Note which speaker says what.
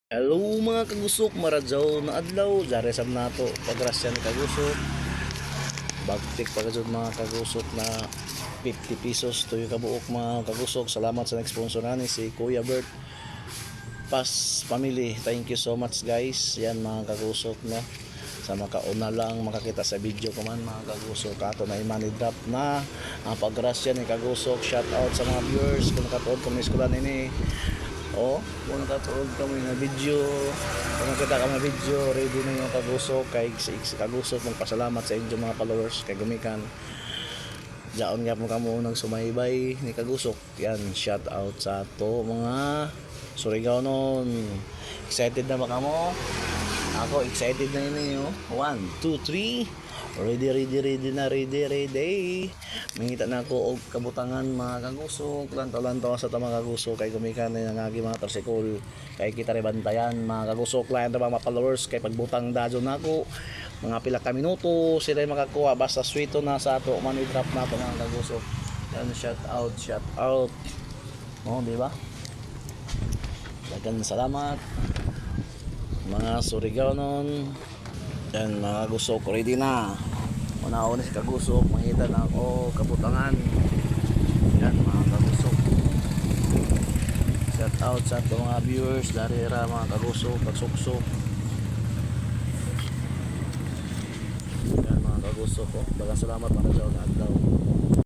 Speaker 1: Hello mga kagusok, maradyaw na adlaw, dare sam nato pagrasyan ni kagusok. Bagtik pagkasod mga kagusok na 50 pesos to yung kabuok mga kagusok. Salamat sa nag-sponsor ni si Kuya Bert Pas Family. Thank you so much guys. Yan mga kagusok no. Sa makauna lang makakita sa video ko man mga kagusok. Ato na i-money drop na ang pagrasyan ni kagusok. Shout out sa mga viewers kung nakatuod kung eskwela nini. Kung nakatuod kami na video, kung nakita kami na video, ready na yung kagusok. Kay si kagusok, magpasalamat sa inyo mga followers. Kay gumikan, diyan nga po kamo unang sumaybay ni kagusok. Yan, shout out sa to mga Surigao nun. Excited na ba kamo? Ako, excited na yun yun. 1, 2, 3. Ready. Mangita na ako og kabutangan mga kagusok. Lantaw sa tamang kagusok. Kay gumikan na yung agi mga tarsikol. Kay kita rin bantayan mga kagusok. Lahat na mga followers. Kay pagbutang dadyo na ako. Mga pila ka minuto. Sila yung makakuha. Basta sweeto na sa ato. Money drop na ito mga kagusok. Yan, shout out. Diba? Dagan salamat. Mga Surigao nun. Yan mga kagusok. Ready na. Una-una si kagusok, makita na ako kabutangan. Yan mga kagusok. Shout out sa ato mga viewers, darira mga kagusok, pagsuksok. Yan mga kagusok ko. Salamat mga sa adlaw.